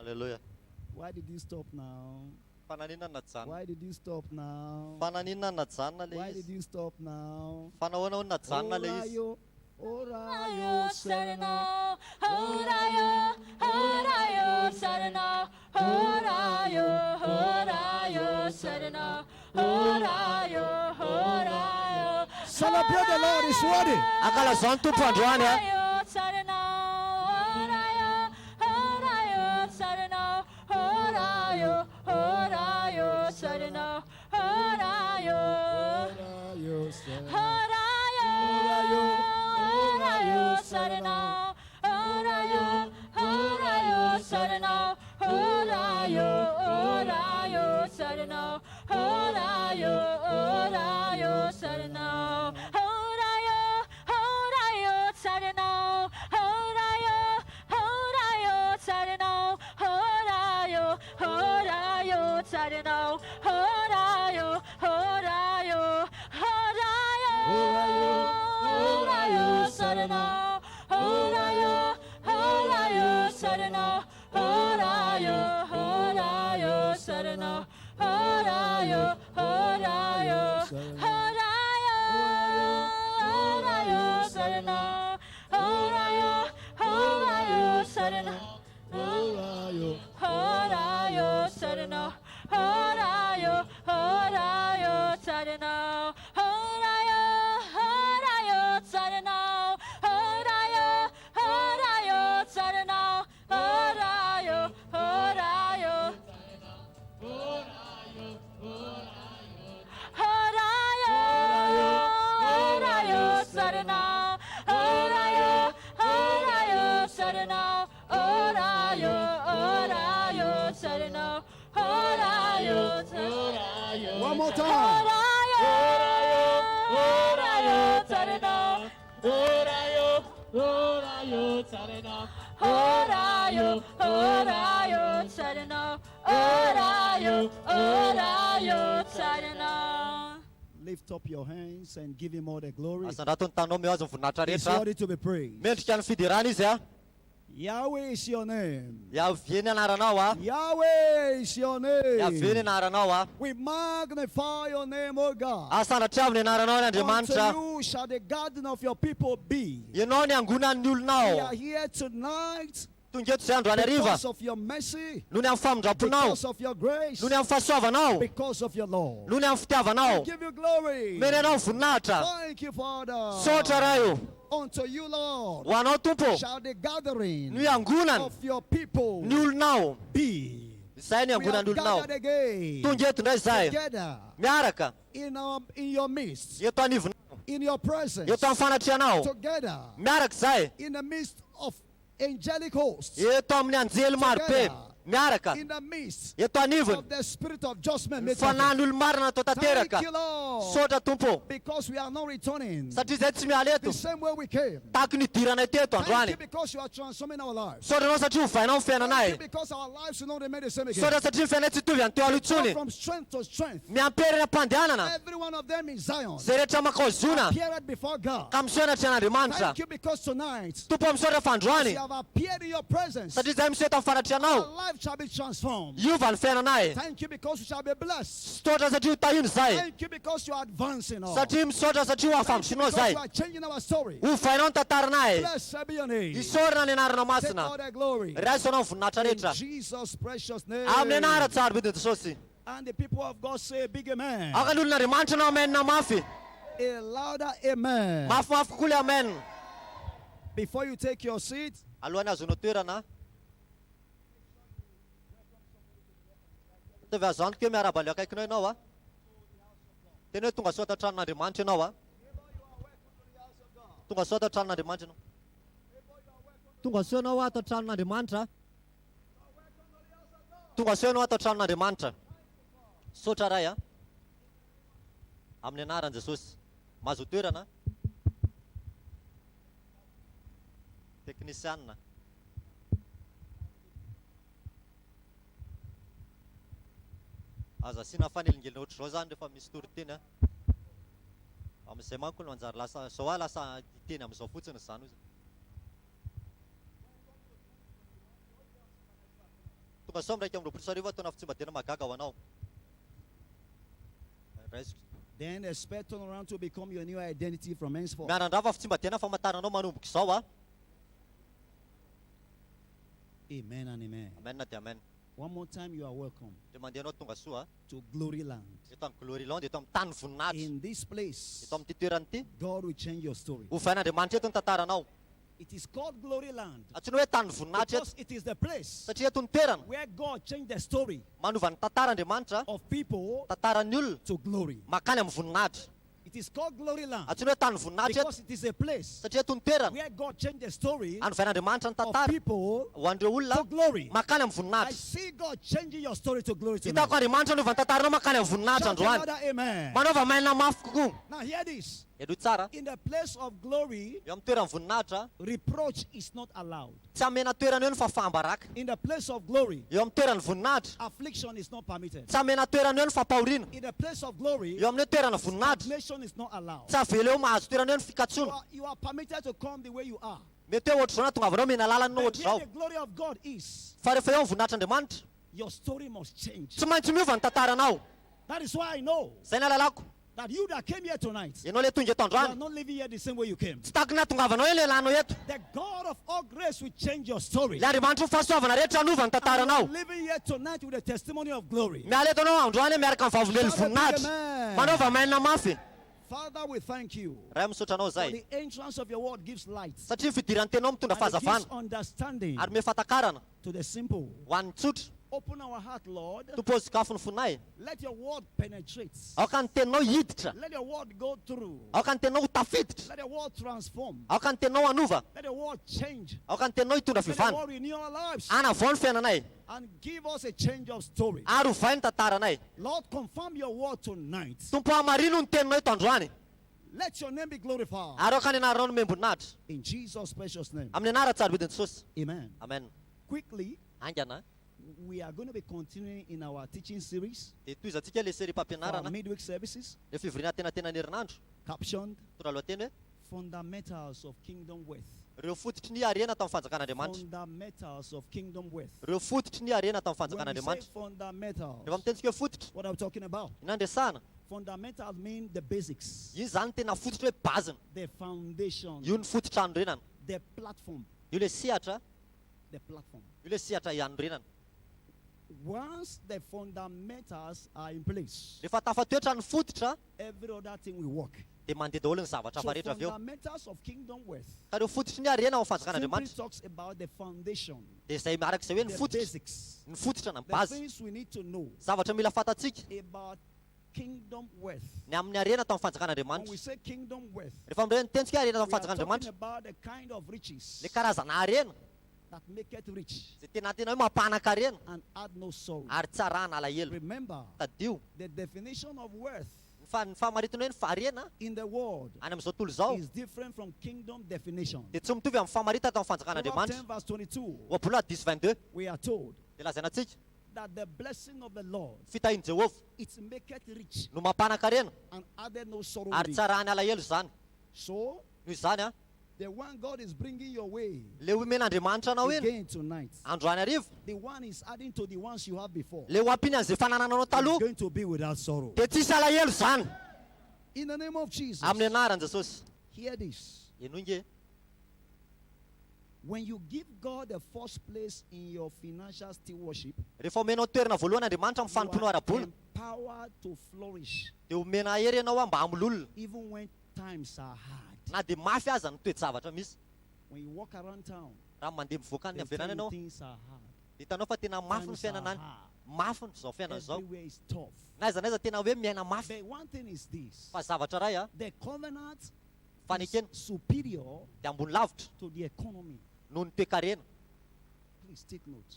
Hallelujah. Why did you stop now? Fananinana jana. Why did you stop now? Fananinana jana le Why did izy. you stop now? Fanahoana jana le izy. Orayo, Sarana, Orayo, Orayo, Sarana, Orayo, Orayo, Sarana, Orayo, Orayo. Celebrate the Lord is worthy. Akala zany Tompo androany a. Orayo, Sarana, Orayo, Orayo, Sarana, Orayo, Orayo, Sarana, Orayo, Orayo, Orayo, Orayo, Sarana, Orayo, Orayo, Sarana, Orayo, Orayo, Sarana, Orayo, Orayo, Sarana, Orayo, Orayo, Sarana, Orayo, Orayo, Sarana, Orayo, Orayo, Sarana, Orayo, Orayo, Orayo, Sarana, Orayo, Orayo, Sarana, Orayo, Orayo, Sarana, Orayo, Orayo, Orayo, Sarana, Orayo, Orayo, Sarana, Orayo, Orayo, Sarana, Orayo, Orayo, Sarana, Orayo, Orayo, Sarana, Orayo, Orayo, Sarana, Orayo, Orayo, Orayo, Sarana, Orayo, Orayo, Sarana, Orayo, Orayo, Sarana, Orayo, Orayo. one more time. Orayo, Sarana, Orayo, Orayo, Sarana, Orayo, Orayo, Sarana, Orayo, Orayo, Sarana. Lift up your hands and give him all the glory. Asandrato ny tanao meo azy voninahitra He's rehetra. worthy to be praised. Mendrika ny fidirana izy a. Yahweh is your name. Iaveny anaranao a. Yahweh is your Iaveny name. anaranao a. We magnify your name, O God. Asandratra amin'ny anaranao ny Unto Andriamanitra. you shall the garden of your people be. Ianao ny angonan'ny We olonao. are here tonight Tonga eto izay androany hariva. because of your mercy, Noho ny amin'ny famondraponao. because of your grace, Noho ny amin'ny fahasoavanao. because of your love. Noho ny amin'ny We fitiavanao. give you glory. Meny anao voninahitra. Thank you, Father. Sotra raio. Unto you, Lord, Ho anao Tompo. shall the gathering Ny angonany. of your people Ny olonao. be. Izay ny We have angonan'ny olonao. gathered again Tonga eto indray izahay. together Miaraka. in your midst, Eto anivonao. in your presence, Eto amin'ny fanatrianao. together Miaraka izahay. in the midst of angelic hosts, Eto amin'ny anjely maro be. Miaraka. in the midst Eto anivony. of the spirit of judgment. Fanany olo marina atao Thank tanteraka. you, Lord, Sotra Tompo. because we are not returning Satria izay tsy miala the eto. same way we came. Tahaka ny idirana teto Thank you androany. because you are transforming our lives. Sotra anao satria hovainao ny Thank you fiainanay. because our lives will not remain the same again. Sotra satria ny fiainay tsy hitovy amin'ny teo aloha Go intsony. from strength to strength. Miamperina ampandehanana. Every one of them in Zion Zay rehetra makahozona. appeared before God. Ka misoanatra an'Andriamanitra. Thank you because tonight, Tompo misoatra fa as androany. you have appeared in your presence, Satria izay misoeta amin'ny our fanatrianao. life shall be transformed. Iova ny fiainanay. Thank you because we shall be blessed. Sotra satria ho tahino izahay. Thank you because you are advancing all. Satria misotra satria ho Thank you afampisinao because izahay. you are changing our story. Hovainao ny tantaranay. Blessed be your name. Isorina ny anaranao Take masina. all the glory. Raisanao ny voninahitra In rehetra. Jesus' precious name. Amin'ny anara tsara be Jesosy. And the people of God say a big amen. Aka ny olon'Andriamanitra anao amen na mafy. A louder amen. Mafimafy kokoa le amen. Before you take your seat, Alohan'ny azonao toerana. Tevy azo antoka hoe miarabalo eo akaikinao ianao a. Tena hoe tonga soa tao tranon'Andriamanitra ianao a. Tonga soa tao tranon'Andriamanitra ianao. Tonga soa ianao atao tranon'Andriamanitra. Tonga soa ianao atao tranon'Andriamanitra. Sotra ray a. Amin'ny anaran'i Jesosy. Mahazo toerana. Teknisianina. Azo asiana fanelingelina ohatr'izao zany rehefa misy toriteny a. Amin'izay manko no anjary lasa zao a lasa iteny amin'izao fotsiny zany ozy. tonga sao am'raika am'roapolo sy arivo taona fitsimbatena magaga ho anao. Raisiko. Then expect turn around to become your new identity from henceforth. Mianandrava fitsimbatena famataranao manomboka izao a. Amen and amen. Amen na dia amen. One more time, you are welcome Dia mandeha anao tonga soa to Glory Land. eto amin'ny glory land, eto amin'ny tany voninahitra, In this place, eto amin'ity toerana ity. God will change your story. Hovain'Andriamanitra eto ny tantaranao. It is called Glory Land Antsoina hoe tany voninahitra eto because it is the place satria eto ny toerana where God changed the story manova ny tantaran'Andriamanitra, of people tantaran'ny olona to glory. makany amin'ny voninahitra. It is called Glory Land Antsoina hoe tany voninahitra eto because it is a place satria eto ny toerana where God changed the story anovain'Andriamanitra ny of tantara people ho an'ireo to olona glory. makany amin'ny I voninahitra. see God changing your story to glory Hitako tonight. Andriamanitra anova ny tantaranao makany amin'ny voninahitra Shout androany. another amen. Manaova maina mafy kokoa. Now hear this. Edo tsara, In the place of glory, eo amin'ny toerana voninahitra reproach is not allowed. tsy amena toerana eo ny fahafahambaraka. In the place of glory, Eo amin'ny toerana voninahitra affliction is not permitted. tsy amena toerana eo ny fampahoriana. In the place of glory, Eo amin'ny toerana voninahitra stagnation is not allowed. tsy avela eo mahazo toerana eo ny fikatsoana. You are permitted to come the way you are. Mety hoe ohatr'izao na tonga avanao mena lalana But ohatr'izao. where the glory of God is, Fa rehefa eo amin'ny voninahitran'Andriamanitra, your story must change. tsy maintsy miova ny tantaranao. That is why I know Zay ny alalako. that you that came here tonight, Ianao le tonga eto you are androany, not living here the same way you came. tsy taky na tonga avanao eo le lanao eto. The God of all grace will change your story. Le Andriamanitra ho fahasoavana rehetra anova ny And you are tantaranao. living here tonight with a testimony of glory. Miala eto anao androany miaraka amin'ny vavon'ely Shout a big voninahitra. amen. Manaova maina mafy. Father, we thank you. Ray misaotra anao For zay. the entrance of your word gives light. Satria fidiran'ny tenao mitondra And it gives fahazavana understanding ary mefatakarana to the simple. ho an'ny tsotra. Open our heart, Lord. Tompo sakafo ny fonay. Let your word penetrate. Aoka ny teninao hiditra. Let your word go through. Aoka ny teninao ho tafiditra. Let your word transform. Aoka ny teninao hanova. Let your word change. Aoka ny teninao hitondra Let your fivana. word renew our lives. Anavao ny fiainanay. And give us a change of story. Ary hovay ny tantaranay. Lord, confirm your word tonight. Tompo hamarino ny teninao eto androany. Let your name be glorified. Ary aoka ny anaranao no memboninahitra. In Jesus' precious name. Amin'ny anara tsara bedin'ny Jesosy. Amen. Amen. Quickly, Angana. we are going to be continuing in our teaching series, Dia toizantsika le série for our mpampianarana. midweek services, Le fivoriana tenantenan'ny Herinandro. captioned Tora lohateny hoe Fundamentals of Kingdom Wealth. ireo fototry ny harena tamin'ny fanjakan'Andriamanitra. Fundamentals of Kingdom Wealth. Ireo fototry ny harena tamin'ny When we say fanjakan'Andriamanitra. fundamentals, Rehefa miteny tsika hoe fototry, what are we talking about? inandresana. Fundamentals mean the basics, Io zany tena fototry hoe bazina. the foundation, Io ny fototra anorenana. the platform, Io le sehatra, the platform. io le sehatra ianorenana. Once the fundamentals are in place, Rehefa tafatoetra ny fototra, every other thing will work. dia mandeha daholo ny zavatra So hafa rehetra avy eo. fundamentals of kingdom wealth Ka ireo fototry ny harena ao amin'ny simply fanjakan'Andriamanitra. talks about the foundation, Dia izay miaraka izay hoe ny the fototra. basics, Ny fototra na ny the bazy. things we need to know Zavatra mila fantatsika about kingdom wealth. ny amin'ny harena tamin'ny When we fanjakan'Andriamanitra. say kingdom wealth, Rehefa amin'ireny tentsika harena tamin'ny we are talking fanjakan'Andriamanitra, about the kind of riches le karazana harena that make it rich izay tena tena hoe mampanankarena and add no sorrow. ary tsarana alahelo. Remember, Tadio, the definition of wealth ny fahamaritana hoe ny harena in the world any amin'izao tontolo izao is different from kingdom definition. dia tsy mitovy amin'ny fahamaritana tamin'ny Proverbs fanjakan'Andriamanitra. 10 verse 22, Oapolo 10:22 we are told dia lazaina antsika that the blessing of the Lord, fitahin'i Jehovah it maketh rich no mampanankarena and added no sorrow ary with it. tsarany alahelo izany. So, Noho izany a, the one God is bringing your way le omen'Andriamanitra anao iny again tonight, androany arivo, the one is adding to the ones you have before, le ho ampiny an'izay fanananao is taloha going to be without sorrow. dia tsisy alahelo izany. In the name of Jesus, Amin'ny anaran'i Jesosy. hear this. Eno inge, When you give God the first place in your financial stewardship, rehefa omenao toerana voalohany Andriamanitra amin'ny you fanompono are ara-bola empowered to flourish dia omena hery ianao a mba hamololona even when times are hard. na dia mafy aza ny toe-javatra misy. When you walk around town, Raha mandeha mivoaka ny they tell averana you ianao things are hard. dia hitanao fa tena mafy ny Times fiainana are any. hard. Mafy ny zao fiainana izao. Everywhere is tough. Na aiza naiza tena hoe miaina mafy. But one thing is this: Fa zavatra ray a, the covenant is fanekena superior dia ambony lavitra to the economy. noho ny toe-karena. Please take note.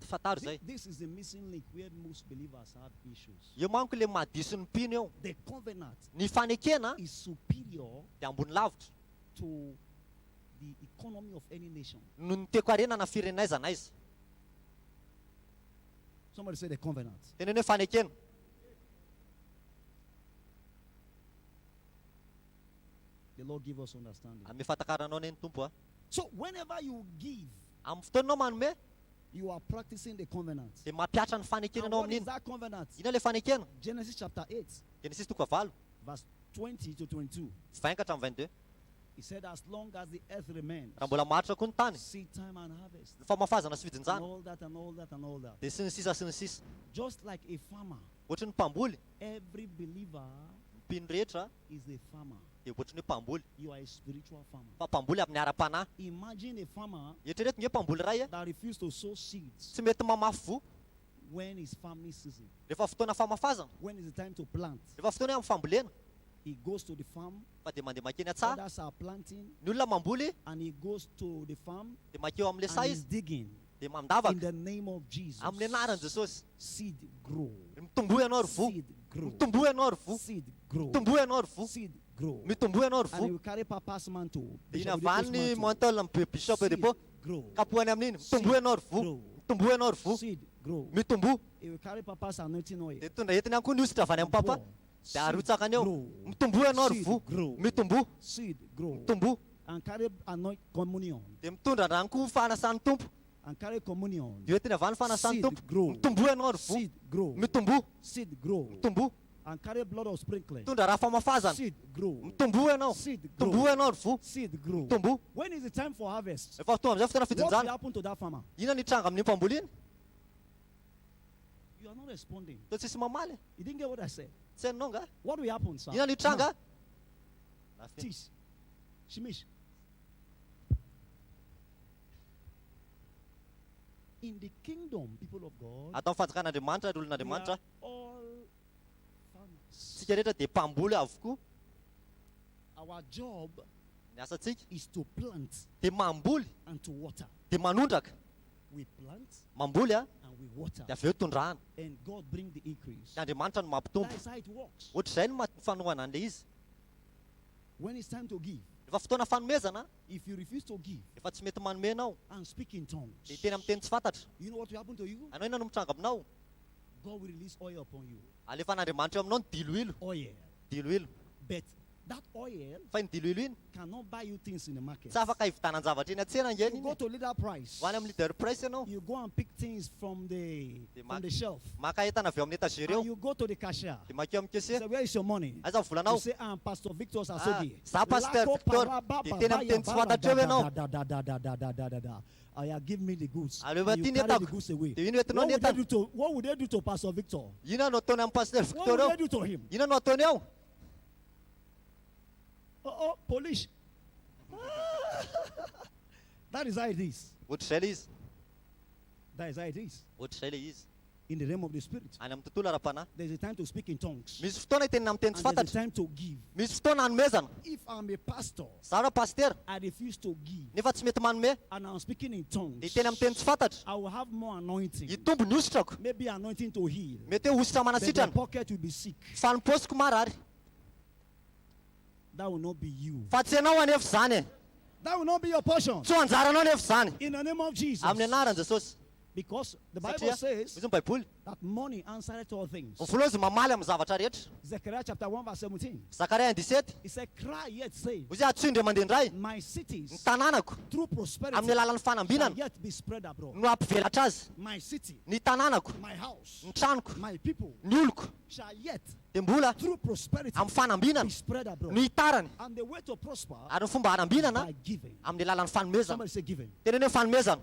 Fataro zay. This is the missing link where most believers have issues. Io manko le mahadiso ny mpino eo. The covenant Ny fanekena is superior dia ambony lavitra to the economy of any nation. noho ny toe-karena na firenena aiza na aiza. Somebody say the covenant. Tena hoe fanekena. The Lord give us understanding. Amin'ny fatakaranao ny Tompo a. So whenever you give, Amin'ny fotoananao manome, You are practicing the covenant. dia mampiatra ny fanekena And anao what is amin'iny. that covenant? Ina ilay fanekena? Genesis chapter 8, Genesis 8, verse 20 to 22. 20 hatramin'ny 22. He said, as long as the earth remains, Raha mbola maritra koa ny tany, seed time and harvest, ny famafazana sy and fijinjana, all that and all that and all that. dia sy ny sisa sy ny sisa. Just like a farmer, Ohatry ny mpamboly, every believer ny mpino rehetra is a farmer. dia ohatry ny mpamboly. You are a spiritual farmer. Fa mpamboly amin'ny ara-panahy. Imagine a farmer Eritrereto nge mpamboly ray that refused to sow seeds tsy mety mamafy vo when it's farming season. rehefa fotoana famafazana, When it's the time to plant, rehefa fotoana hoe amin'ny fambolena, he goes to the farm, fa dia mandeha makeny an-tsaha. others are planting, Ny olona mamboly and he goes to the farm dia makeo amin'ilay and saha he's izy digging. dia In mandavaka the name of Jesus, amin'ny anaran'i Jesosy. seed grow. Mitombohy ianao ry vo, Seed grow. mitombohy ianao ry vo, Seed grow. mitombohy ianao ry vo, Seed grow. mitombohy ianao ry And he vo. will carry Papa's mantle. Dia iny Bishop avany Oyedepo's ny mantle. mantaolina ny bishop Seed Oyedepo, grow. kapohany amin'iny, mitombohy ianao ry vo, Grow. mitombohy ianao ry vo, Seed grow. mitombohy. He will carry Papa's anointing oil. Dia tondra entiny ihany koa ny ositra avy any amin'ny papa, dia arotsakany eo, Grow. mitombohy ianao ry Seed vo, grow. mitombohy, Seed grow. mitombohy. And carry anoint communion. Dia mitondra rano koa fanasan'ny tompo, And carry communion. dia entiny avy any fanasan'ny Seed tompo, grow. mitombohy ianao ry vo, Seed grow. mitombohy, Seed grow. mitombohy. And carry blood of sprinkling. Mitondra raha famafazana, Seed grow. mitombohy ianao, Seed mitombohy grow. ianao ry vo, Seed grow. mitombohy. When is the time for harvest? Efa fotoana am'izay fotoana What will fijinjana. happen to that farmer? Ina ny tranga amin'ny mpamboly iny? You are not responding. Toa tsisy mamaly. You didn't get what I said. Tsy hainao nga? What will happen, sir? Ina ny tranga? Now, teach. Shimish. In the kingdom, people of God, Atao amin'ny fanjakan'Andriamanitra ry we olon'Andriamanitra, are all farmers. tsika rehetra dia mpamboly avokoa. Our job Ny asantsika is to plant dia mamboly, and to water. dia manondraka. We plant Mamboly and we water. dia avy eo tondrahana. And God bring the increase. Dia Andriamanitra no mampitombo. That is how it works. Ohatr'izay no fanohana an'ilay izy. When it's time to give, Rehefa fotoana fanomezana, if you refuse to give efa tsy mety manome anao, and speak in tongues, dia teny amin'ny teny tsy fantatra. you know what will happen to you? Anao ina no mitranga aminao? God will release oil upon you. Alefan'Andriamanitra eo aminao ny diloilo. Oil. Diloilo. But that oil Fa iny diloilo iny, cannot buy you things in the market. tsy afaka hivitanany zavatra eny an-tsena ngeny You go iny. to leader price. Ho any amin'ny leader price ianao. You go and pick things from the shelf. Maka entana avy eo amin'ny etagera And eo. you go to the cashier. Dia makeo amin'ny You kese. say, where is your money? Aiza ny volanao? You say, I'm Pastor Victor Sasogi. za Pastor Victor. Dia teny amin'ny teny tsy fantatra eo ianao. Give me the goods. Aleo And you ty ny carry the entako. goods away. Dia ino entinao ny entana? What would they do to Pastor Victor? Ina no ataony amin'ny Pastor What Victor would eo? they do to him? Ina no ataony eo? Oh, police. That is how it is. Ohatr'izay ilay izy. That is how it is. Ohatr'izay ilay izy. In the realm of the spirit, Any amin'ny tontolo ara-panahy. there's a time to speak in tongues. Misy fotoana itenina amin'ny teny And tsy there's a fantatra. time to give. Misy fotoana hanomezana. If I'm a pastor, Zaho raha pasteur, I refuse to give, nefa tsy mety manome, and I'm speaking in dia tongues, teny amin'ny teny tsy fantatra. I will have more anointing. Hitombo ny ositrako. Maybe anointing to heal. Mety hoe ositra But the manasitrana. pocket will be sick. Fa ny paosiko marary. That will not be you. Fa tsy ianao anefa izany e. That will not be your portion. Tsy ho anjaranao anefa izany. In the name of Jesus. Amin'ny anaran'i Jesosy. Because the Bible Satria, says misy ny Baiboly. that money answered all things. Ny voalohany izy mamaly amin'ny zavatra rehetra. Zechariah chapter 1 verse 17. Zakaria 1:17. He said, cry yet say, Hoy izy atsindry mandendray. my Ny cities tanànako through prosperity amin'ny alalan'ny shall fanambinana yet be spread abroad. no ampivelatra azy. My city, Ny tanànako, my house, ny tranoko, my people ny oloko shall yet dia mbola through prosperity amin'ny fanambinana be spread abroad. no hitarany. And the way to prosper Ary ny fomba hanambinana by giving. amin'ny alalan'ny fanomezana. Somebody say giving. Teneny hoe fanomezana.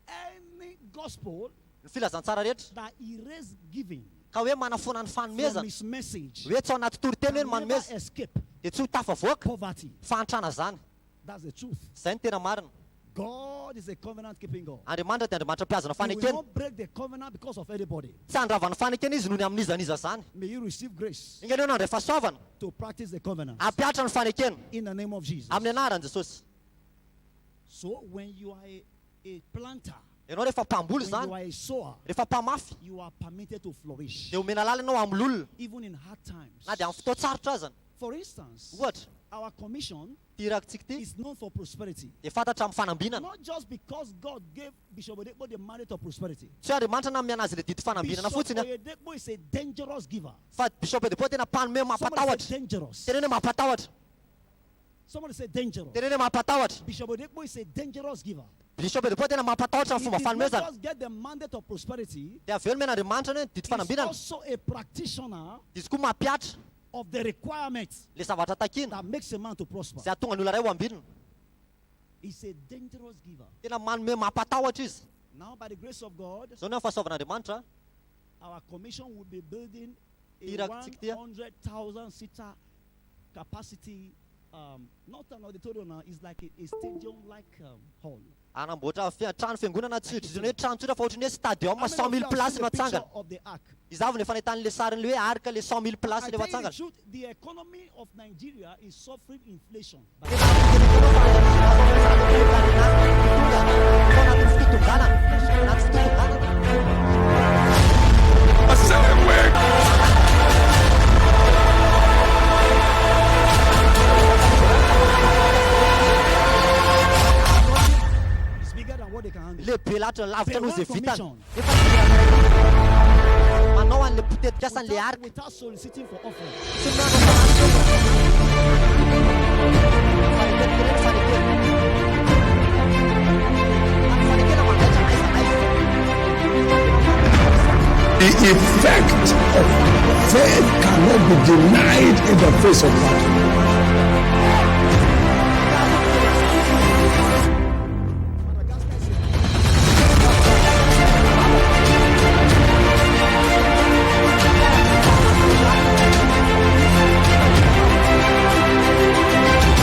Any gospel Ny filazantsara rehetra that erase giving ka hoe manafona ny from fanomezana, his message hoe tsy ao anaty toriteny hoe ny can never manomeza, escape dia tsy ho tafavoaka poverty. fahantrana zany. That's the truth. Izay ny tena marina. God is a covenant keeping God. Andriamanitra dia Andriamanitra mpiazana He will fanekena. not break the covenant because of anybody. Tsy handravana fanekena izy noho ny amin'izaniza zany. May you receive grace Ingany hoe nandray fahasoavana, to practice the covenant hampiatra ny fanekena in the name of Jesus. amin'ny anaran'i Jesosy. So when you are a planter, Ianao rehefa mpamboly when zany, you are a sower, rehefa mpamafy, you are permitted to flourish dia omena lala ianao amin'ny lolona, even in hard times. na dia amin'ny fotoatsarotra azany. For instance, Ohatra, our commission ty rakontsika ty is known for prosperity. dia fantatra amin'ny fanambinana. Not just because God gave Bishop Oyedepo the mandate of prosperity. Tsy hoe Andriamanitra namena azy le didy fanambinana Bishop fotsiny a, Oyedepo is a dangerous giver. fa Bishop Oyedepo tena mpanome Somebody say mampatahotra. dangerous. Teneny hoe mampatahotra. Somebody say dangerous. Teneny hoe mampatahotra. Bishop Oyedepo is a dangerous giver. Bishop de tena mampatahotra He ny fomba did fanomezana. not just get the mandate of prosperity. Dia aveo ny men'Andriamanitra ny didy He's fanambinana. also a practitioner Izy koa mampiatra of the requirements le zavatra takina that makes a man to prosper. zay atonga ny olona ray ho ambinina. He's a dangerous giver. Tena manome mampatahotra izy. Now, by the grace of God, Zao ny fahasoavan'Andriamanitra, our commission will be building a Tirak-tiktia. 100,000 seater capacity, not an auditorium now, it's like a stadium-like hall. anamboatra trano fiangonana tsy ohatrany hoe trano tsotra fa ohatrany hoe stadium How many 100 of you 000 have place seen no the picture atsangana. of the ark? Izavy ny fanahitan'le sarin'le hoe arka le 100 000 place I le tell you the atsangana. truth, the economy of Nigeria is suffering inflation. It's bigger than what they can handle. Lehibe lahatra ny lavitra noho izay vitany. Commission. Manao an'le mpitetik'asan'le arka. Without soliciting for offering. Tsy manao The effect of faith cannot be denied in the face of battle. Madagascar is here.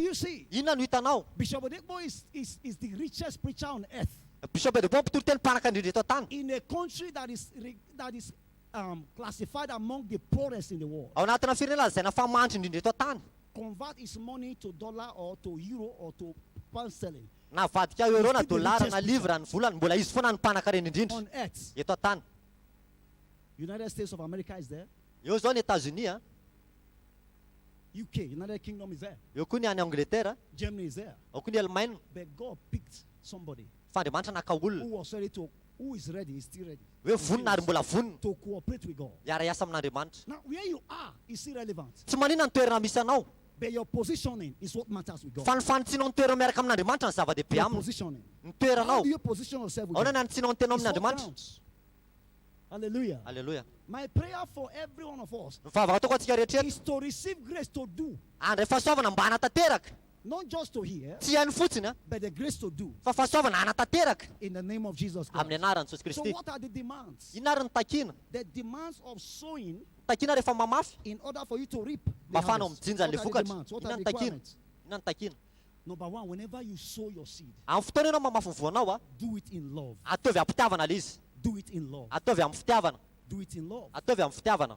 You see, Inona no hitanao? Bishop Odekbo is the richest preacher on earth Bishop de Bon mpitoro teny mpanaka indrindra eto an-tany. in a country that is classified among the poorest in the world. Ao anatina firenena lazaina fa mantry indrindra eto an-tany. Convert his money to dollar or to euro or to pound sterling Na vadika euro na He's still the dollara richest na livra ny volany mbola izy foana ny mpanaka reny indrindra on earth. eto an-tany. United States of America is there. Eo zao ny États-Unis a. UK, United Kingdom is there. Eo koa ny any Angleterre, Germany is there. ao koa ny Allemagne. But God picked somebody Fa Andriamanitra naka olona who is ready, is still ready hoe vonina ary mbola vonina to cooperate with God. hiara hiasa amin'Andriamanitra. Now, where you are is irrelevant. Tsy manina ny toerana misy anao, But your positioning is what matters with God. fa ny fanitsinao ny toerana miaraka amin'Andriamanitra ny zava-dehibe Your aminy. positioning. Ny How toeranao, do you position yourself with ao na God? ny anitsinao ny tenao It's what amin'Andriamanitra. counts. Hallelujah. Alleluia. My prayer for every one of us Ny vavaka ataoko antsika rehetra is to receive grace to do, andray fahasoavana mba hanatanteraka. not just to hear, Tsy hainy fotsiny a, but the grace to do fa fahasoavana hanatanteraka in the name of Jesus Christ. amin'ny anaran'i Jesosy So, Kristy. what are the demands? Inona ary ny takina? The demands of sowing Takina rehefa mamafy, in order for you to reap. The mba ahafahanao harvest. mijinja What an'le are the vokatra. demands? What Inona are ny the takina? requirements? Inona ny takina? Number one, whenever you sow your seed, Amin'ny fotoana ianao mamafy ny voanao a, do it in love. ataovy amin'ny fitiavana le izy. Do it in love. Ataovy amin'ny fitiavana. Do it in love. Ataovy amin'ny fitiavana.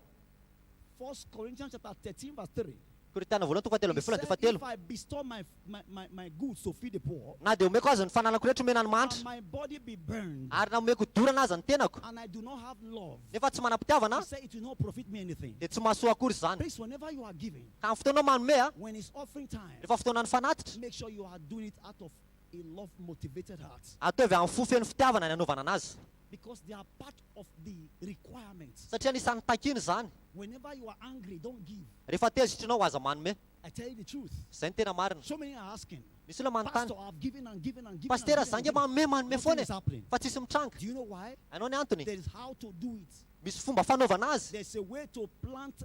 1 Corinthians chapter 13 verse 3. Korintiana voalohany toko fahatelo He ambin'ny folo said, ny fahatelo. if I bestow my goods to feed the poor, Na dia omeko azy ny fananako rehetra omena ny and manitra, my body be burned, ary na omeko dorana azy ny tenako, and I do not have love, nefa tsy manam-pitiavana, he said it will not profit me anything. dia tsy mahasoa akory zany. Please, whenever you are giving, Ka amin'ny fotoanao manome a, when it's offering time, rehefa fotoana ny fanatitra, make sure you are doing it out of a love motivated heart, ataovy amin'ny fo feno fitiavana ny anaovana anazy. because they are part of the requirements. Satria anisan'ny takiny zany. Whenever you are angry, don't give. Rehefa tezitrinao aza manome. I tell you the truth. Izay ny tena marina. So many are asking, Misy olona manontany, Pastor, I've given and given and given. pastera and zange given. manome Nothing foana is happening. fa tsisy mitranga. Do you know why? Anao ny antony, There is how to do it. misy fomba fanaovana azy, There's a way to plant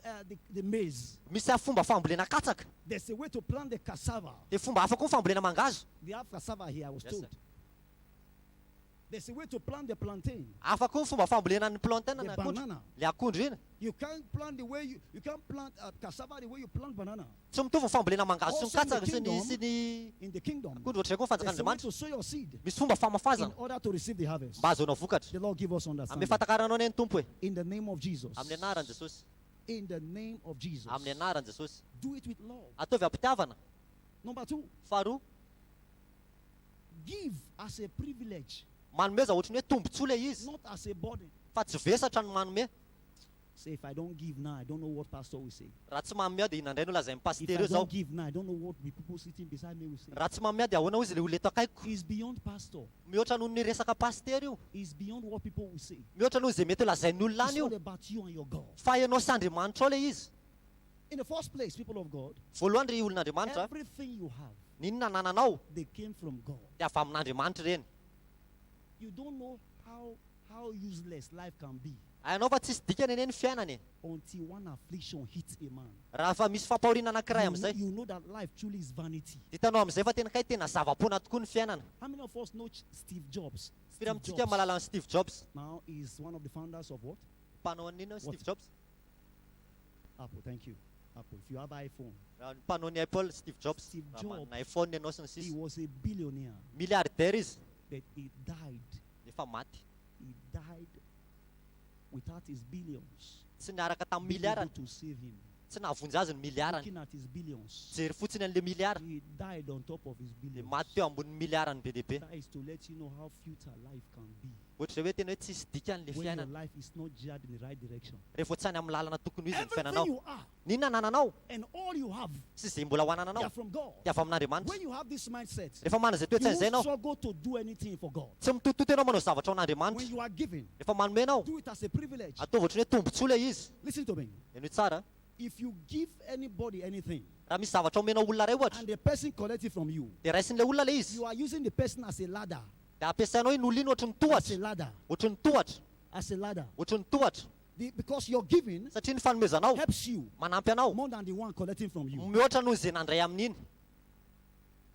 the maize. misy fomba fambolena katsaka, There's a way to plant the cassava. dia fomba hafa koa ny fambolena mangazo. They have cassava here, I was Yes, told. sir. There's a way to plant the plantain, Hafa koa ny fomba fambolena ny plantain the na akondro. banana. Le akondro iny, You can't plant the way you can't plant cassava the way you plant banana. tsy mitovy ny fambolena mangazo sy ny Also in the katsaka sy ny kingdom, sy ny In the kingdom, akondro ohatr'izay koa ny there's a way fanjakan'Andriamanitra. to sow your seed Misy fomba in famafazana order to receive the harvest. mba ahazoanao vokatra. The Lord give us Amin'ny understanding. fatakaranao ny Tompo e, In the name of Jesus. amin'ny anaran'i Jesosy, In the name of Jesus. amin'ny anaran'i Jesosy. Do it with love. Ataovy am-pitiavana. Number two, Faharoa, give as a privilege, manome za ohatrany hoe tombontsoa le izy, not as a burden. fa tsy vesatra ny manome. Say, if I don't give now, I don't know what pastor will say. Raha tsy manome aho dia inandray no lazain'ny If pastera I eo zao. don't give now, I don't know what the people sitting beside me will say. Raha tsy manome aho dia ahoana hoy izy le olona eto akaikiko. It's beyond pastor. Mihoatra noho ny resaka pastera io, It's beyond what people will say. mihoatra noho izay mety ho lazain'ny olona It's any io, all about you and your God. fa ianao sy Andriamanitra ao le izy. In the first place, people of God, Voalohany ry olon'Andriamanitra, everything you have, ninona nananao they came from God. dia avy amin'Andriamanitra ireny. You don't know how useless life can be hainao fa tsisy dikany eny ny fiainany until one affliction hits a man. raha fa misy fampahoriana anankiray You, am'izay you know that life truly is vanity. hitanao am'izay fa tena kai tena zava-pona tokoa ny fiainana How many of us know Steve Jobs? firy Steve amintsika Jobs mahalala ny Steve Jobs now is one of the founders of what? mpanao an'ino Steve What? Jobs Apple. Thank you. Apple. If you have iPhone, raha ny mpanao ny Apple Steve Jobs Steve raha Jobs. manana iPhone ianao sy ny he sisa was a billionaire, milliardaire izy but he died. efa maty He died without his billions. tsy niaraka tamin'ny Being able miliarany to save him. tsy nahavonjy azy ny miliarany Looking at his billions, jery fotsiny an'le miliara he died on top of his de billions. maty teo ambonin'ny miliarany be dehibe That is to let you know how futile life can be ohatra hoe tena hoe tsisy dikan'le when your fiainana life is not geared in the right direction. rehefa tsy any amin'ny lalana tokony ho izy ny Everything fiainanao you are ninona nananao and all you have, sy zay mbola ho they anananao are from God. dia avy amin'andriamanitra When you have this mindset, rehefa manana zay you toetrany zay won't ianao struggle to do anything for God. tsy mitototo ianao manao zavatra ao When an'andriamanitra you are giving, rehefa manomenao do it as a privilege. atao ohatry ny hoe tombontsoa le izy Listen to me. eno hoe tsara If you give anybody anything raha misy zavatra omenao olona ray ohatra and the person collects it from you, dia raisin'le olona le izy you are using the person as a ladder. dia ampiasainao iny olona iny ohatry ny As a tohatra ladder. ohatry ny tohatra As a ladder. ohatry ny tohatra Because your giving satria ny fanomezanao helps you manampy anao more than the one collecting from you. mihoatra noho izay nandray amin'iny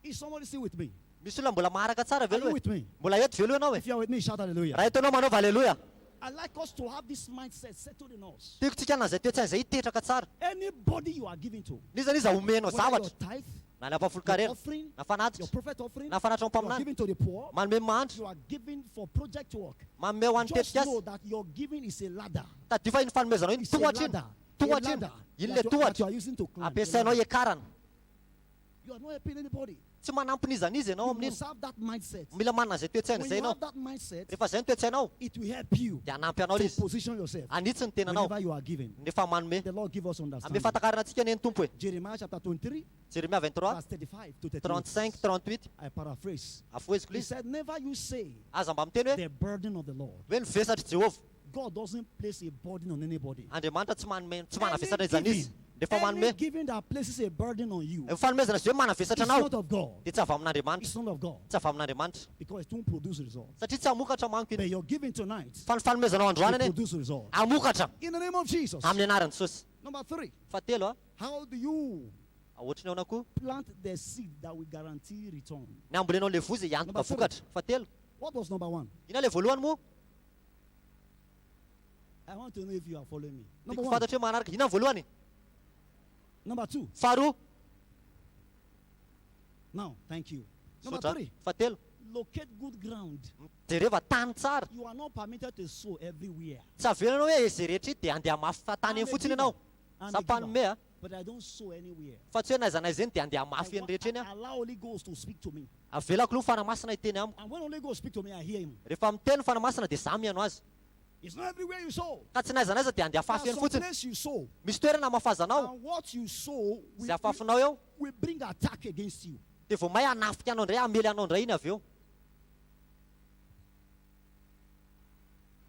Is somebody still with me? misy olona mbola maharaka tsara Are velo you hoe with me? mbola eto velo ianao e If you are with me, shout hallelujah. raha eto ianao manaova aleloia I like us to have this mindset settled in us. tiako tsika anazay toetsainy zay hitetraka tsara Anybody you are giving to, niza niza omenao whether your zavatra tithe, na le ampafolo your karena offering, na your fanatitra prophet offering, na fanatra you are ampaminany giving to the poor, manome mahandro you are giving for project work. manome ho an'ny Just tetika know azy that your giving is a ladder. tadio fa iny fanomezanao iny It's a tohatra iny ladder. tohatra A iny ladder iny le that you are tohatra using to climb. A ampiasainao ladder. iakarana You are not helping anybody. tsy manampy niza niza ianao You amin'iny must have that mindset. mila manana zay toetsainy When zay you ianao have that mindset, rehefa zay ny toetsainao it will help you dia anampy anao to izy position yourself anitsy ny tenanao whenever you are giving. nefa manome The Lord give us ame understanding. fatakarana antsika neny tompo e Jeremiah chapter 23, jeremia 23 verse 35 to 38. 35 38 I paraphrase. afoeziko He izy said, never you say aza mba miteny hoe the burden of the Lord. hoe nivesatry jehovah God doesn't place a burden on anybody. andriamanitra tsy manavesatra Any izany izy rehefa Any manome giving that places a burden on you, fanomezana izy hoe manavesatra it's anao not of God. dia tsy avy amin'andriamanitra It's not of God. tsy avy amin'andriamanitra Because it won't produce results. satria tsy amokatra manko But iny your giving tonight fa ny fanomezanao androany will ane produce results. amokatra In the name of Jesus. amin'ny anaran'ny jesosy Number 3. fahatelo a How do you ohatry ny ao anako plant the seed that will guarantee return? ny ambolenao le vozy iantoka Number three. vokatra fahatelo What was number 1? ina le voalohany moa I want to know if you are following me. Number tiako 1. fantatry hoe manaraka ina ny voalohany Number 2. faharoa Now, thank you. Number sotra 3. fahatelo Locate good ground. jereva tany tsara You are not permitted to sow everywhere. tsy avelanao hoe izay rehetra ity dia andeha mafy tany eny fotsiny ianao I'm za a giver, mpanome a but I don't sow anywhere. fa tsy hoe naiza naiza eny dia andeha I mafy eny want- rehetra eny a allow Holy Ghost to speak to me. avelako aloha ny fanamasina hiteny amiko And when Holy Ghost speak to me, I hear him. rehefa miteny ny fanamasina dia za miano azy It's not everywhere you sow. ka tsy naiza naiza dia andeha There's afafy eny some fotsiny place you sow. misy toerana mahafazanao And what you sow will, zay afafinao eo will bring attack against you. dia vao may anafika anao indray amely anao indray iny avy eo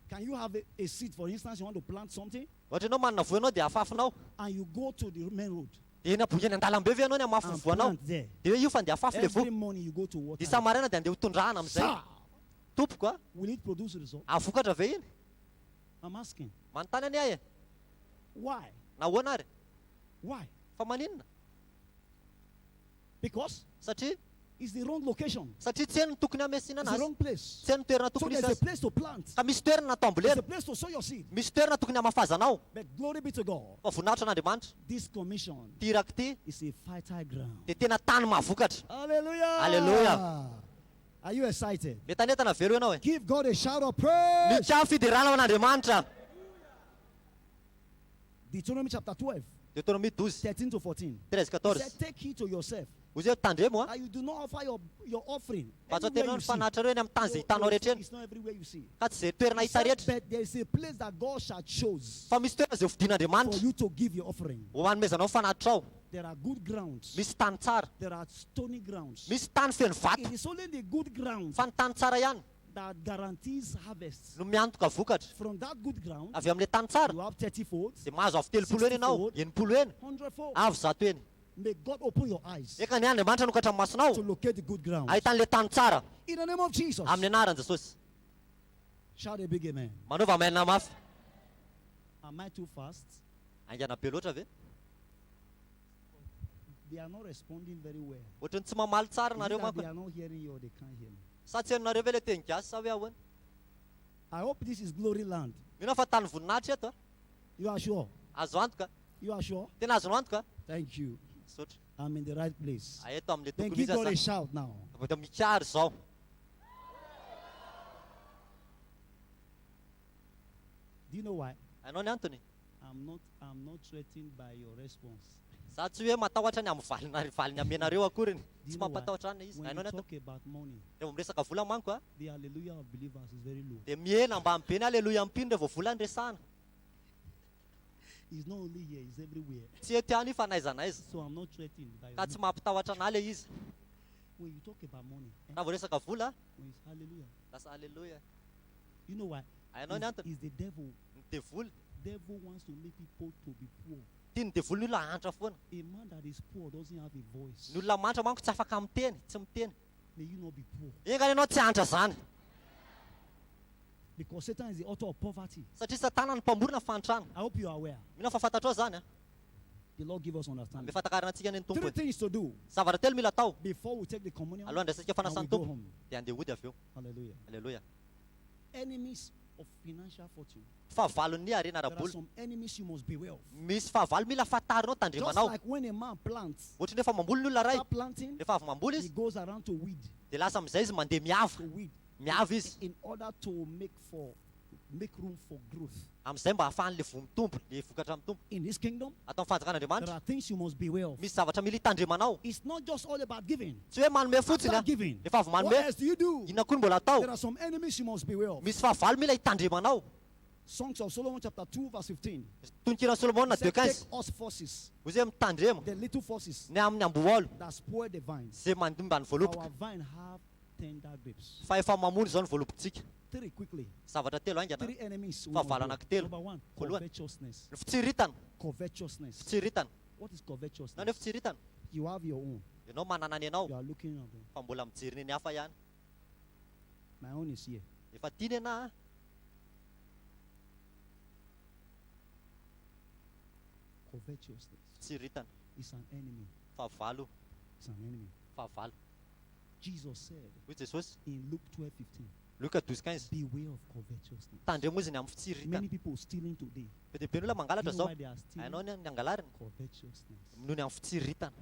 Can you have a seed, for instance, you want to plant something, ohatra ianao manana voanao dia afafinao and you go to the main road dia eny aboheny an-dalambe ve ianao ny amafy ny and voanao plant there. dia hoe io fa andeha afafy le vo Every morning you go to water. dia samaraina dia andeha hotondrahana amin'izay Sir, tompoko a will it produce result? avokatra ve iny I'm asking. manontany any ahy e Why? na hoana ary Why? fa maninona Because satria it's the wrong location. satria tsy eny ny tokony amesinana It's the azy wrong place. tsy eny ny toerana So tokony there's isy a azy place to plant. ka misy toerana natao There's ambolena a place to sow your seed. misy toerana tokony amafazanao But glory be to God. fa voninahitra an'andriamanitra This commission ty raky ty is a fertile ground. dia tena tany mahavokatra Hallelujah. Hallelujah. Are you excited? le tanetana velo ianao e Give God a shout of praise. mitsa fidirana ao an'andriamanitra Deuteronomy chapter 12, deutéronomie 12 13 to 14. 13 He 14 said, take heed to yourself. ozy hoe tandremo a And you do not offer your offering. fa tsy Anywhere hotenao you ny see. fanahitra reo eny amin'ny tany zay hitanao rehetra eny It's not everywhere you see. ka tsy zay toerana He hita said, rehetra but there is a place that God shall choose fa misy toerana zay for hovidin'andriamanitra you to give your offering. ho manomezanao fanahitra ao There are good grounds. misy tany tsara There are stony grounds. misy tany feno vato It is only the good ground fa ny tany tsara ihany that guarantees harvest. no miantoka vokatra From that good ground, avy amin'le tany tsara you have 30 folds, dia mahazo avy telopolo eny ianao 60 enimpolo eny 100 folds. avy zato eny May God open your eyes eka ny andriamanitra nokatra amin'ny masonao to locate the good ground. ahitan'le tany tsara In the name of Jesus. amin'ny anaran'i jesosy Shout a big amen. Manova maina mafy. Am I too fast? Aingana be loatra ve? They are not responding very well. Ohatrany tsy mamaly tsara Is it nareo that they manko. are not hearing you or they can't hear me? Sa tsy hainareo ve le teny gasy sa hoe ahoana? I hope this is glory land. Mino fa tany voninahitra eto a. You are sure? Azo antoka. You are sure? Tena azonao antoka. Thank you. Sotra. I'm in the right place. Eto am'le Then tokony give izy God a aza. shout now. Avata mikary zao. Do you know why? Hainao ny antony? I'm not threatened by your response. Za tsy hoe matahotra ny amin'ny valiny amenareo akoriny. Do Tsy you know why? mampatahotra any izy. When Hainao you ny antony? talk about money, Rehefa miresaka vola manko a, the hallelujah of believers is very low. dia miena ambany be ny aleloia ampino rehefa vola ny resahana. It's not only here, it's everywhere. Tsy eto ihany fa naiza naiza. So I'm not threatened by Ka tsy mampatahotra anahy le izy. when you talk about money. Raha vao resaka vola, When it's hallelujah. lasa aleloia. You know why? Hainao ny antony? It's the devil. Ny devoly. Devil wants to make people to be poor. Tia ny devoly ny olona hantra foana. A man that is poor doesn't have a voice. Ny olona mantra manko tsy afaka miteny, tsy miteny. May you not be poor. Engany ianao tsy hantra zany. Because Satan is the author of poverty. Satria satana ny mpamorona fantrana. I hope you are aware. Mino fa fantatrao zany a. The Lord give us understanding. Mifantakarana antsika ny Three tompony. things to do Zavatra telo mila atao. before we take the communion Alohan'ny resaka and we fanasan'ny go tompo home. dia andeha hody avy eo. Hallelujah. Aleloia. Enemies of financial fortune. Fahavalon'ny arena There are araboly. some enemies you must beware of. Misy fahavalo mila fatarinao Just tandremanao. like when a man plants, Ohatrany efa mamboly ny olona ray. start planting, Rehefa avy mamboly he izy goes around to weed, dia lasa amin'izay izy mandeha miava. to weed, Miava izy. in order to make room for growth. Amin'izay mba hahafahan'le vomitompo, le vokatra amin'ny tompo. In this kingdom, Atao amin'ny there fanjakan'Andriamanitra. are things you must beware of. Misy zavatra mila hitandremanao. It's not just all about giving. Tsy hoe manome fotsiny After a. giving, Rehefa avy what manome, else do you do? inona koa ny mbola atao? There are some enemies you must beware of. Misy fahavalo mila hitandremanao. Songs of Solomon chapter 2 verse 15. Tononkina Solomona It said, take 2:15. us forces, Hozy hoe mitandrema the little forces ny amin'ny amboalo that spoil the vines. zay mandimba ny voaloboka. Our vine have tender grapes. Fa efa mamony zao ny voalobotsika. Three quickly. Zavatra telo aingana. Three enemies. we Fa must vala beware. anankitelo. Number one, Voalohany. covetousness. Ny fitsiritana. Covetousness. Fitsiritana. What is Na ny covetousness? hoe fitsiritana. You have your own. Ianao manana ny anao You are looking at them. fa mbola mijery ny hafa ihany. My own is here. Efa tiany anahy. Covetousness Fitsiritana. is an enemy. Fahavalo. It's an enemy. Fahavalo. Jesus said Hoy Jesosy. in Luke 12:15, Luka 12:15. beware of covetousness. Tandremo izy ny amin'ny fitsiritana. Many people stealing today. Be dia be ny olona You mangalatra know zao. why they are stealing? Hainao ny angalariny. Covetousness. Noho ny amin'ny fitsiritana.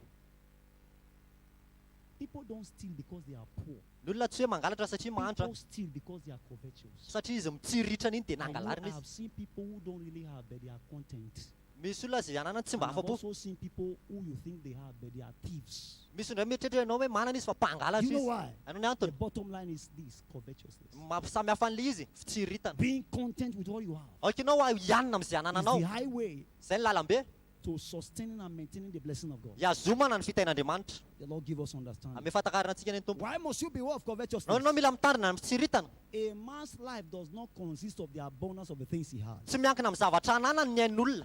People don't steal because they are poor. Ny olona tsy hoe mangalatra satria mahantra. People steal because they are covetous. Satria izy mitsiritrana iny dia I know nangalarina I izy. have seen people who don't really have, but they are content. Misy olona zay anana tsy mba And I've afa-po. also seen people who you think they have, but they are thieves. Misy ndray mieritreritra ianao hoe manana izy fa You mpangalatra know izy. why? Hainao ny The antony. bottom line is this: covetousness. Mampisamy hafa an'le izy fitsiritana. Being content with what you have Ianao ianona amin'izay is anananao. the highway Izay ny lalambe. to sustaining and maintaining the blessing of God. Iazomana ny fitain'Andriamanitra. The Lord give us understanding. Ame fatakarana antsika ny tompo. Why must you beware of Nao covetousness? mila mitarina ny fitsiritana. A man's life does not consist of the abundance of the things he has. Tsy miankina amin'ny zavatra ananany ny ain'olona.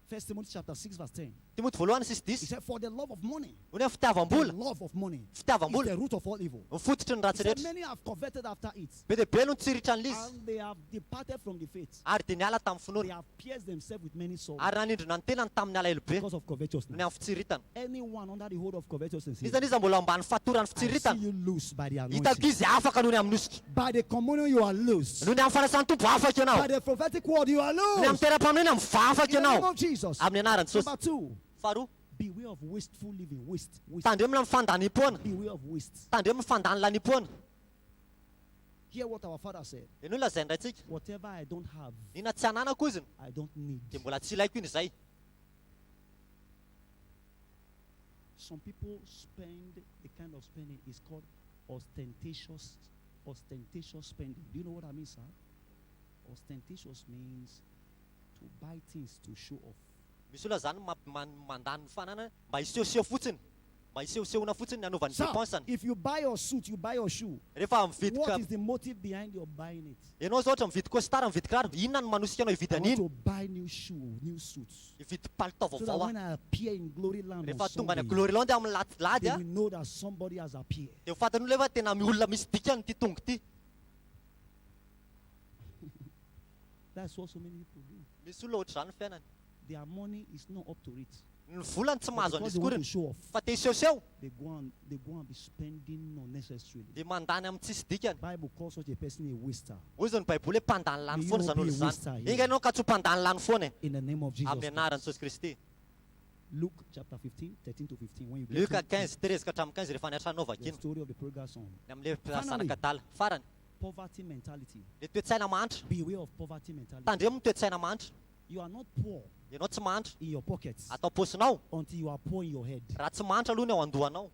1 Timothy chapter 6 verse 10. Timoty voalohany sisy He disy. said, "For the love of money, Hoy hoe the fitiavam-bola. love of money is Fitiavam-bola. the root of all evil." Mifototry ny ratsy He said, rehetra. "Many have coveted after it, Be dia be no nitsiritrany izy. and they have departed from the faith. Ary dia niala tamin'ny They finoana. have pierced themselves with many swords Ary nanindrona ny tenany tamin'ny alahelo be. because of covetousness." Ny amin'ny fitsiritana. Anyone under the hold of covetousness, Iza niza mbola ambany fatorany I see fitsiritana. you loose by the Hitako anointing. izy afaka noho ny amin'ny nositra. By the communion, you are loose. Noho ny amin'ny fanasan'ny tompo afaka ianao. By the prophetic word, you are Ny amin'ny loose. teram-paminena mivafaka In the name ianao. of Jesus. Amin'ny anaran'i Jesosy. Number two, Faharoa. beware of wasteful living. Waste. Tandremo ny fandaniam-poana. Beware of waste. Tandremo ny fandany laniam-poana. Hear what our Father said. Eny olona izay ndraitsika. Whatever I don't have, Ina tsy ananako izy I don't need. dia mbola tsy ilaiko iny izay. Some people spend the kind of spending is called ostentatious spending. Do you know what I mean, sir? Ostentatious means to buy things to show off. Misy olona zany mandany fanana mba hisehoseho fotsiny. Mba hisehosehona fotsiny ny anaovany Sir, dépensany. if you buy your suit, you buy your shoe. Rehefa What mividika is the motive behind your buying it? ianao zao ohatra mividy costard mividy kiraro, inona no manosika anao hividy I want an'iny? to buy new shoe, new suits. Hividy palitao So that vaovao when aho. I appear in glory land on Rehefa tonga ny Sunday, glory land amin'ny latsilady they a, will know that somebody has appeared. dia ho fantan'olona hoe tena olona misy dikany ty tonga ty. That's what so many people do. misy olona ohatr'izany ny fiainany. Their money is not up to it. Ny volany tsy But mahazo because an'izy they want to koriny show off, fa te hisehoseho they go and be spending unnecessarily. dia mandany amin'ny tsisy dikany. Bible calls such a person a waster. Hoy zany baiboly hoe mpandany lany May you foana not zany be olo a zany. waster here. Inga ianao ka tsy ho mpandany lany foana In the name of Jesus amin'ny anaran'i Christ. Jesosy Kristy. Luke chapter 15, 13 to 15. When you get Luka to 15 13 ka hatramin'ny 15 rehefa niatranao the vakina story of the prodigal son, ny amin'ilay Finally. zanak'adala farany. poverty mentality. Le toe-tsaina mantra. Beware of poverty mentality. Tandremo ny toe-tsaina mantra. You are not poor Ianao tsy mantra in your pockets atao paosinao until you are poor in your head. raha tsy mantra aloha ny ao andohanao.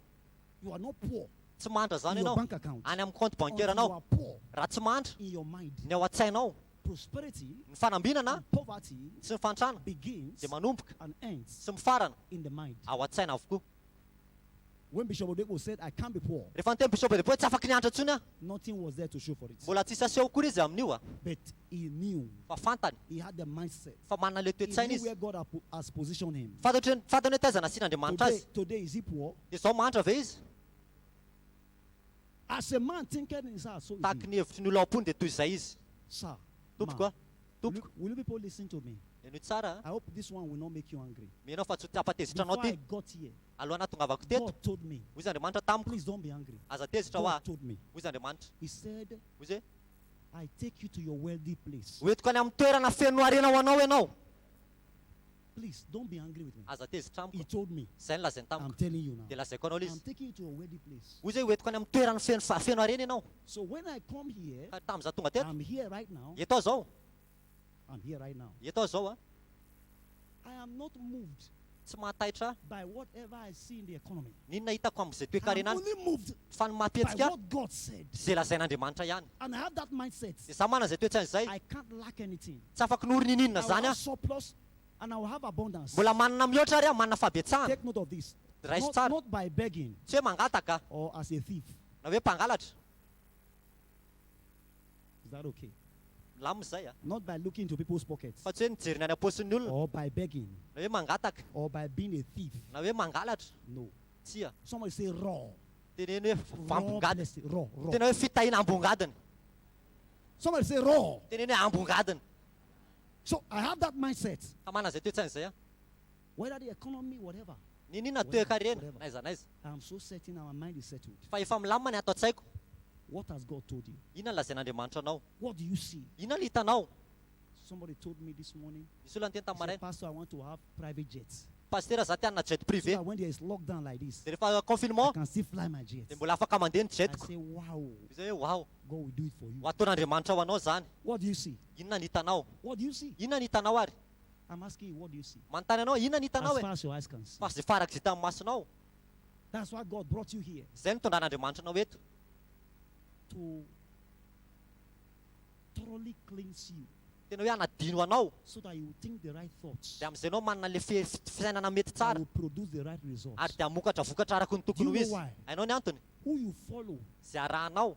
You are not poor Tsy mantra in zany your ianao bank account any amin'ny compte until bancaire you anao are poor raha tsy mantra in your mind. ny ao an-tsainao. Prosperity Ny fanambinana and poverty sy ny fantrana begins dia manomboka and ends sy mifarana in the mind. ao an-tsaina avokoa. When Bishop Odeko said, I can't be poor, Rehefa niteny Bishop Depoe tsy afaka nianatra intsony aho. nothing was there to show for it. Mbola tsisy aseho kory izy amin'io a. But he knew, Fa fantany he had the mindset. fa manana le He toe-tsaina knew izy. where God has positioned him. Fantany hoe taizana asian'Andriamanitra azy. Today is he poor? Dia zao mantra ve izy? As a man thinking in his heart, so is Tahaky he. ny hevitry ny olona ao-pony dia toy izay izy. Sir, Tompoko ma, a. Tompoko. will you people listen to me? Ianao tsara I hope this one will not make you angry. Menao fa tsy ho tapatezitra anao Before I ty. got here, Alohanà tongavako teto. God told me, Hoy izy Andriamanitra tamiko. please don't be angry. Aza tezitra ho God aho. told me. Hoy izy Andriamanitra. He said, Hoy izy I take you to your wealthy place. hoentiko any amin'ny toerana feno arena ho anao ianao. Please don't be angry with me. Aza tezitra He amiko. told me. Izay ny lazainy I'm tamiko. telling you now. Dia lazaiko anao I'm izy. taking you to your wealthy place. Hoy izy hoentiko any amin'ny toerana feno arena ianao. So when I come here, Ka tamin'izaho tonga teto. I'm here right now. Eto aho zao. I'm here right now. Eto aho zao a. I am not moved Tsy mahataitra by whatever I see in the economy. n'inona hitako amin'izay I'm toe-karena any. only moved Fa ny by mampihetsika what God said. izay lazain'Andriamanitra ihany. And I have that mindset. Dia izaho manana izay toe-tsaina izay. I can't lack anything. Tsy afaka nohorininina I will zany have aho. surplus and I will have abundance. Mbola manana mihoatra ary aho, manana fabetsahana. Take note of this. Raisy Not, tsara. not by begging Tsy hoe mangataka or as a thief. na hoe mpangalatra. Is that okay? Lamina izay a. Not by looking into people's pockets Fa tsy hoe nijeriny any am-paosin'ny olona or by begging na hoe mangataka or by being a thief. na hoe mangalatra. No. Tsy a. Somebody say raw. Teneny hoe Raw ambongadina. blessing. Raw. Tena hoe fitahiana ambongadina. Somebody say raw. Teneny hoe ambongadina. So I have that mindset. Fa manana izay toe-tsaina izay a. Whether the economy, whatever. Ninina toe-karena na iza na iza. I'm so certain our mind is settled. Fa efa milamina ny ato an-tsaiko. What has God told you? Inona ny lazain'Andriamanitra anao? What do you see? Inona ny hitanao? Somebody told me this morning. Misy olona niteny He tamin'ny said, maraina. Pastor, I want to have private jets. Pastera za te hanana jet So privé. that when there is lockdown like this, Dia rehefa I confinement can still fly my jets. dia mbola afaka mandeha ny I jetiko. say, wow, Izay hoe wow, God will do it for you. ho ataon'Andriamanitra ho anao zany. What do you see? Inona ny hitanao? What do you see? Inona ny hitanao ary? I'm asking you, what do you see? Manontany anao, inona ny hitanao As e? far as your eyes can see. Fa zay farak'izay tamin'ny masonao. That's why God brought you here. Izay ny tondran'Andriamanitra anao eto. To thoroughly cleanse you Tena hoe hanadino anao. so that you will think the right thoughts Dia amin'izay anao manana le fisainana mety that tsara. will produce the right results. Ary dia hamokatra vokatra araka ny tokony Do you ho know izy. why? Hainao ny antony? Who you follow Izay arahanao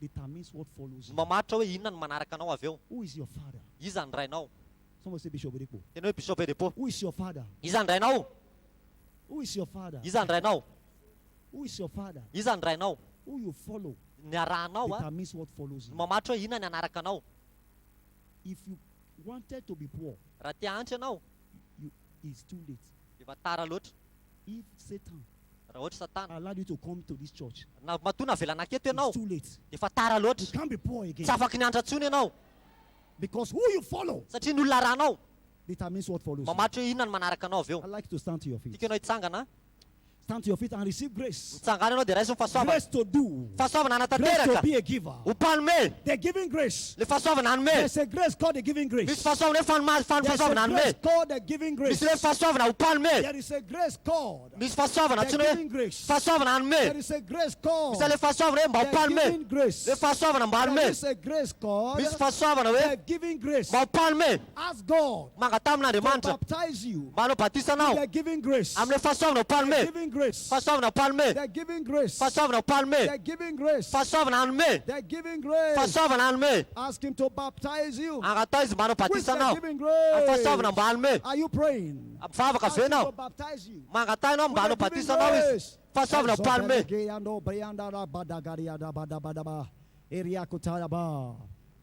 determines what follows no you. mamaritra hoe inona ny manaraka anao avy eo. Who is your father? Iza ny rainao? Someone say Bishop Odeko. Tena hoe Bishop Depo. Who is your father? Iza ny rainao? Who is your father? Iza ny rainao? Who is your father? Iza ny rainao? Who you follow Ny arahanao a determines what follows no you. mamaritra hoe inona ny anaraka anao. If you wanted to be poor, Raha te antry ianao it's too late. efa tara loatra. If Satan Raha ohatra Satana allowed you to come to this church, na matoa navelana aketo ianao it's too late. efa tara You loatra. can't be poor again. Tsy afaka niantra intsony ianao Because who you follow satria ny olona arahanao determines what follows you. mamaritra hoe inona ny manaraka anao avy eo. I'd like to stand to your feet. Tiako ianao hitsangana. Stand to your feet and receive grace. Mitsangana ianao dia raisy ny fahasoavana. Grace to do. Fahasoavana Grace to hanatanteraka. be a giver. Ho palme. The giving grace. Le fahasoavana hanome. There's a grace called the giving Misy grace. fahasoavana hoe There's fahasoavana a grace hanome. called the giving grace. Misy hoe fahasoavana ho palme. There is a grace called Misy fahasoavana the tsy hoe giving grace. fahasoavana There hanome. is a grace called Misy le fahasoavana hoe mba ho the palme. giving grace. Le fahasoavana mba There hanome. is a grace called Misy fahasoavana hoe the giving grace. mba ho palme. Ask God Mangata to amin'Andriamanitra baptize you mba hanao batisa anao the giving grace. amin'le fahasoavana ho The palme. giving grace. Fahasoavana ho palme. The giving grace. Fahasoavana ho palme. The giving grace. Fahasoavana hanome. The giving grace. Fahasoavana hanome. Ask him to baptize you. Angatao izy mba hanao With batisa the anao. giving Amin'ny grace. fahasoavana mba hanome. Are you praying? Mivavaka Ask ve him to ianao? baptize you. Mangata ianao mba hanao With the giving batisa anao izy. grace. Fahasoavana ho palme.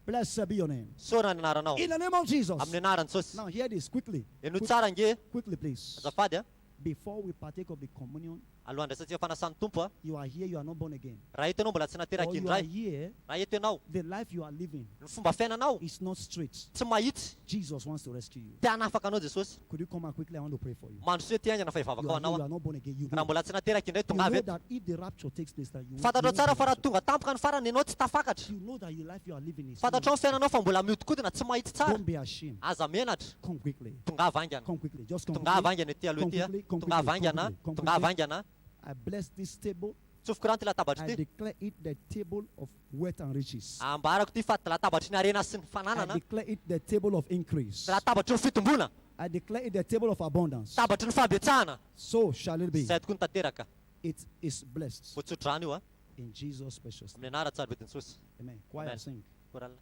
Blessed be your name. Sona ny anaranao. In the name of Jesus. Amin'ny anaran'i Jesosy. Now hear this quickly. Eno tsara nge. Quickly, please. Azafady a. Before we partake of the communion, Alohan'ny resatsika fanasan'ny Tompo a. you are here, you are not born again. Raha eto ianao mbola tsy Or nateraka you are indray. here, Raha eto ianao, the life you are living ny fomba fiainanao is not straight. tsy mahitsy. Jesus wants to rescue you. Te hanafaka anao Jesosy. Could you come out quickly? I want to pray for you. Mandroso ety aingana fa You hivavaka are, ao here, anao you a. are not born again. You Raha know, mbola tsy nateraka indray you tonga avy know eto. that if the rapture takes place, that you Fantatrao tsara fa raha won't, tonga tampoka ny farany ianao tsy tafakatra. you know that your life you are living is Fantatrao ny fiainanao fa mbola mihodinkodina tsy mahitsy tsara. don't be ashamed. Aza menatra. Come quickly. Tonga avangana. Come quickly. Just come Tonga quickly. avangana ety aloha ety a. Come quickly, come Tonga quickly, avangana. come Tonga quickly. avangana. I bless this table. Tsofoko raha ty latabatry I ty. declare it the table of wealth and riches. Ambarako ty fa latabatry ny arena sy ny I fananana. declare it the table of increase. Latabatry ny fitombona. I declare it the table of abundance. Tabatry ny fahambetsahana. So shall it be. Zay tokony tanteraka. It is blessed. Voatsotrano io a. In Jesus' precious name. Amin'ny anara tsara betin'ny Jesosy. Amen. Choir Amen. sing. Korala.